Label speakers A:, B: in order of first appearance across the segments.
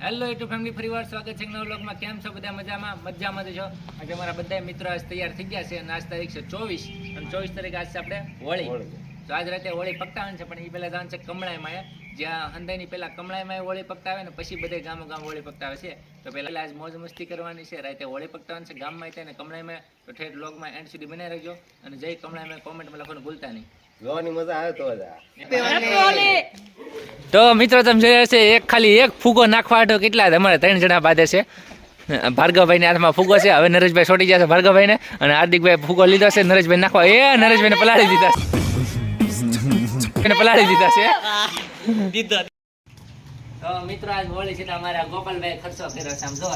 A: Hello YouTube family, ફરીવાર સ્વાગત છે નવા વ્લોગમાં. કેમ છો બધા? મજામાં છો? આજે અમારા બધા મિત્રો આજ તૈયાર થઈ ગયા છે અને આજ તારીખ છે 24 અને 24 તારીખ આજ છે આપણે હોળી. તો આજ રાતે હોળી પકડાવાની છે, પણ એ પહેલા જવાનું છે કમળાઈમાં, જ્યાં હંધાઈની પહેલા કમળાઈમાં હોળી પકડાવે ને પછી બધે ગામો ગામ હોળી પકડાવે છે. તો પહેલા આજ મોજ મસ્તી કરવાની છે, રાતે હોળી પકડાવાની છે ગામમાં ત્યાં ને કમળાઈમાં. તો ઠેઠ વ્લોગમાં એન્ડ સુધી બનાવી રાખજો અને જય કમળાઈમાં કોમેન્ટમાં લખવાનું ભૂલતા નહીં.
B: જોવાની મજા આવે
A: તો મિત્રો તમે જોયા છે, ખાલી એક ફૂગો નાખવા હતો કેટલા અમારે 3 જણા બાંધે છે. ભાર્ગવભાઈ ના હાથમાં ફૂગો છે. હવે નરેશભાઈ છોડી ગયા છે ભાર્ગવભાઈ ને, અને હાર્દિકભાઈ ફૂગો લીધો છે. નરેશભાઈ નાખવા નરેશભાઈ ને પલાળી દીધા છે. તો મિત્રો આજ હોળી છે, અમારા ગોપાલભાઈ ખર્ચો કર્યો છે. આમ જો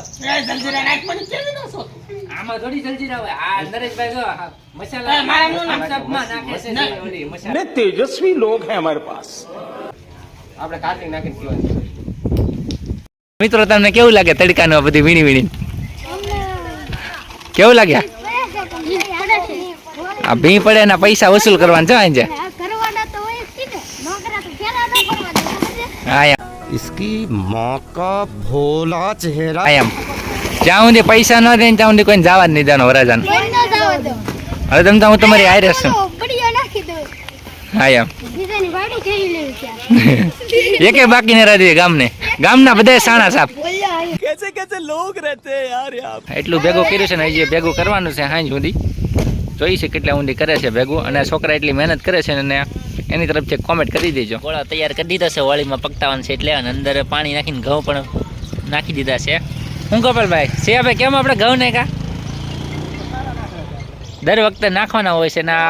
A: આમાં થોડી જલ્દી ના હોય. આ નરેશભાઈ જો મસાલા નાખે છે.
B: તેજસ્વી લોગ હે હમારે પાસ. આપણે કાર્ટિંગ નાખીને પીવાની.
A: મિત્રો તમને કેવું લાગે તડકાનો બધી વીણી વીણી? કેવું લાગ્યા? આ ભી પડે એના પૈસા વસૂલ કરવાના છે આજે. હા
B: इसकी माँ का भोला चेहरा.
A: જ્યાં સુધી પૈસા ન દે ત્યાં સુધી કોઈ જવા જ નહીં દેવાનો વરાજાન. હવે તમે હું તમારી હારે છું. હા એમ એકે બાકી ને રાધી ગામના બધા સાણા સાપ.
B: कैसे लोग रहते हैं यार यहाँ.
A: એટલું ભેગું કર્યું છે ને, હજી ભેગું કરવાનું છે. હાંજ સુધી જોઈ છે કેટલા ઊંડી કરે છે ભેગું, અને છોકરા એટલી મહેનત કરે છે ને એની તરફથી કોમેન્ટ કરી દેજો. ગોળા તૈયાર કરી દીધા છે હોળીમાં પકટાવાનું છે એટલે, અને અંદર પાણી નાખીને ઘઉં પણ નાખી દીધા છે. હું ગોપાલભાઈ સિયાભાઈ કેમ આપણે ઘઉં નાખ્યા? દર વખતે નાખવાના હોય છે ના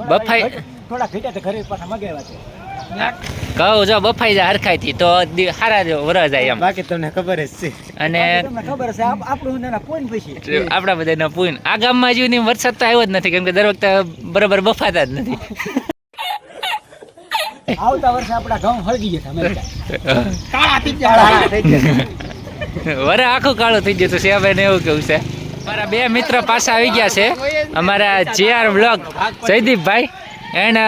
A: બફાઈ થોડા ઘીટા તો ઘરે પાછા મગાવ્યા છે. ઘઉં જો બફાઈ જાય હરખાઈથી તો સારા વરસ જાય એમ.
B: બાકી તમને ખબર જ છે.
A: અને
B: ખબર છે આપણા
A: બધાના પૂન આ ગામમાં હજુ વરસાદ તો આવ્યો જ નથી, કેમ કે દર વખતે બરાબર બફાતા જ નથી.
B: આવતા વર્ષે આપણા ઘઉં હળગી ગયા
A: વરે આખું કાળું થઈ ગયું. શિયાભાઈ ને એવું કેવું છે. મારા બે મિત્ર પાછા આવી ગયા છે. અમારા JR vlog Jaydeepbhai and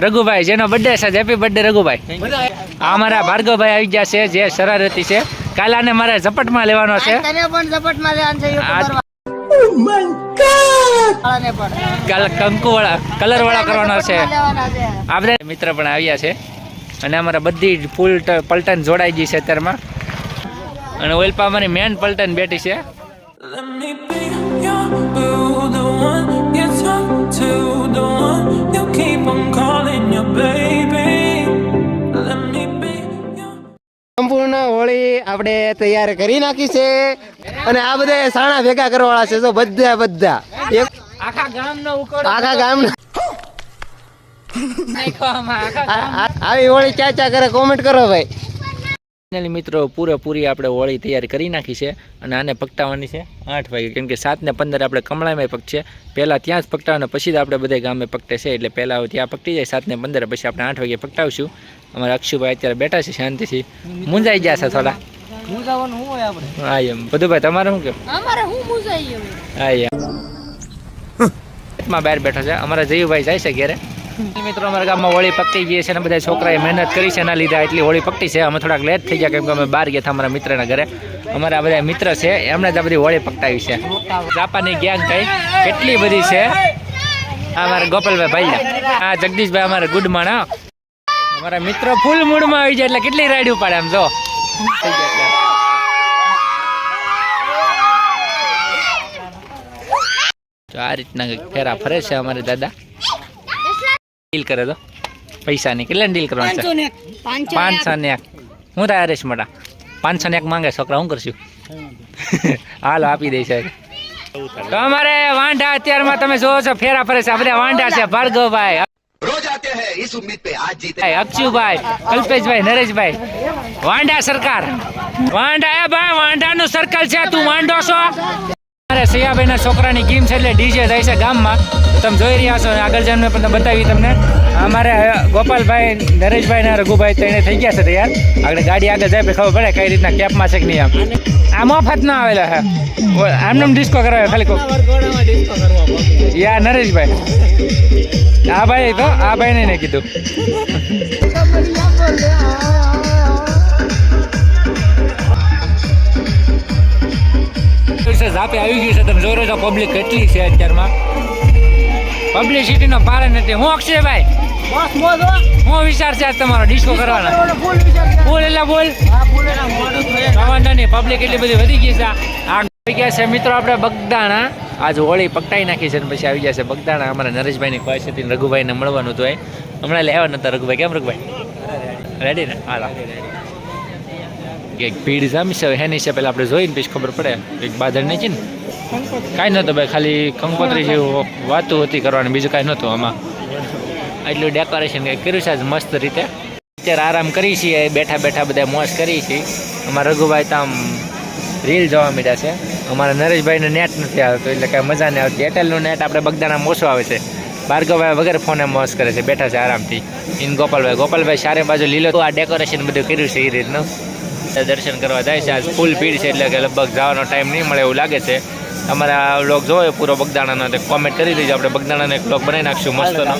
A: Raghubhai, જેનો બર્થડે છે. Happy birthday Raghubhai. આ અમારા ભાર્ગવભાઈ આવી ગયા છે, જે શરારતી છે. કાલે આને મારે ઝપટમાં લેવાનો છે. કાલે કંકુ વાળા કલર વાળા કરવાનો છે. આ બધા મિત્ર પણ આવ્યા છે, અને અમારા બધી ફૂલ પલટન જોડાઈ ગઈ છે અત્યારમાં. અને ઓલપા અમારી મેન પલટન બેઠી છે.
B: સંપૂર્ણ હોળી આપણે તૈયાર કરી નાખી છે, અને આ બધા સાણા ભેગા કરવાના છે. તો બધા
A: આખા ગામનો
B: આવી હોળી ચા કરે કોમેન્ટ કરો ભાઈ.
A: મિત્રો પૂરેપૂરી આપણે હોળી તૈયાર કરી નાખી છે, અને આને પકટાવાની છે 8 વાગે, કેમ કે 7 ને 15 આપણે કમળામાં પકશે. પહેલાં ત્યાં જ પકટાવવાના, પછી જ આપણે બધા ગામે પકટે છે. એટલે પહેલાં ત્યાં પકટી જાય 7 ને 15, પછી આપણે 8 વાગે પકટાવશું. અમારા અક્ષુભાઈ અત્યારે બેઠા છે શાંતિથી, મૂંઝાઈ ગયા છે થોડા. હા એમ બધું ભાઈ તમારે શું કેવું? હા એમ બહાર બેઠો છે. અમારા જયુભાઈ જાય છે ઘેરે. મિત્રો અમારા ગામમાં હોળી પકટી ગઈ છે, અને બધા છોકરાએ મહેનત કરી છે એના લીધે એટલી હોળી પકટી છે. અમે થોડાક લેટ થઈ ગયા, કેમ કે અમે બહાર ગયા હતા અમારા મિત્રના ઘરે. અમારા બધા મિત્ર છે એમણે જ આ બધી હોળી પકટાવી છે. જાપાની ગેંગ કઈ કેટલી બધી છે. અમારા ગોપાલભાઈ ભાઈ, હા જગદીશભાઈ અમારા ગુડ માણા. અમારા મિત્રો ફૂલ મૂડમાં આવી જાય એટલે કેટલી રાઈડ ઉપાડે આમ જો. આ રીતના ફેરા ફરે છે અમારે દાદા. ડીલ કરે તો પૈસા ની કેટલા ડીલ કરવાનું છે? 501. હું થાય હરેશ મોટા 501 માંગે છોકરા, શું કરશું? હાલો આપી દે છે. તો અમારે વાંઢા અત્યારમાં તમે જોવો છો ફેરા ફરે છે. આ બધા વાંઢા છે. ભાર્ગવભાઈ, અક્ષુભાઈ, કલ્પેશભાઈ, નરેશભાઈ. વાંઢા સરકાર, વાંઢા ભાઈ, વાંઢાનું સર્કલ છે. તું વાંઢો છો? અરે સિયાભાઈ ના છોકરાની ગેમ છે એટલે ડીજે થાય છે ગામમાં. તમે જોઈ રહ્યા છો. આગળ જઈને પણ બતાવી તમને. અમારે ગોપાલભાઈ, નરેશભાઈ ને રઘુભાઈ તો એને થઈ ગયા છે તૈયાર. આગળ ગાડી આગળ જાય ખબર પડે કઈ રીતના કેપમાં છે કે નહીં. આમ મફત ના આવેલા હે, આમને ડિસ્કો કરાવે ખાલી યા નરેશભાઈ. આ ભાઈ તો આ ભાઈ ને કીધું. ઝાપે આવી ગયું છે. તમે જોઈ છો પબ્લિક કેટલી છે અત્યારમાં. પબ્લિસિટીનો પાર નથી. હું અક્ષયભાઈ હું વિચાર છે આજ તમારો ડિસ્કો કરવાનો? બોલ એટલે બોલ. વાંધો નહીં, પબ્લિક એટલી બધી વધી ગઈ છે. આવી ગયા છે મિત્રો આપણે બગદાણા. આજ હોળી પકટાઈ નાખી છે ને પછી આવી ગયા છે બગદાણા. અમારા નરેશભાઈની ખ્વાહિશ હતી ને રઘુભાઈને મળવાનું હતું. હમણાં લેવા નતા રઘુભાઈ. કેમ રઘુભાઈ? રેડી ને? હાલો. એક ભીડ જામી છે, હેની છે પેલા આપણે જોઈને પછી ખબર પડે. એક બાધર નહીં છે ને કાંઈ નહોતું ભાઈ, ખાલી કંકોત્રી જેવું વાતું હતી કરવાની, બીજું કાંઈ નહોતું આમાં. એટલું ડેકોરેશન કંઈક કર્યું છે આજ મસ્ત રીતે. અત્યારે આરામ કરી છીએ, બેઠા બેઠા બધા મોજ કરી છીએ. અમારા રઘુભાઈ તો આમ રીલ જોવા માંડ્યા છે. અમારા નરેશભાઈને નેટ નથી આવતું એટલે કાંઈ મજા નહીં આવતી. એરટેલનું નેટ આપણે બગદાણા મોસો આવે છે. ભાર્ગવભાઈ વગર ફોને મોજ કરે છે, બેઠા છે આરામથી. ઇન ગોપાલભાઈ ચારે બાજુ લીલો આ ડેકોરેશન બધું કર્યું છે એ રીતનું. દર્શન કરવા જાય છે. આજ ફૂલ ભીડ છે એટલે કે લગભગ જવાનો ટાઈમ નહીં મળે એવું લાગે છે. અમારા વ્લોગ જોયો પૂરો બગદાણાનો, કોમેન્ટ કરી દેજો. આપણે બગદાણાનો એક વ્લોગ બનાવી નાખશું મસ્તનો.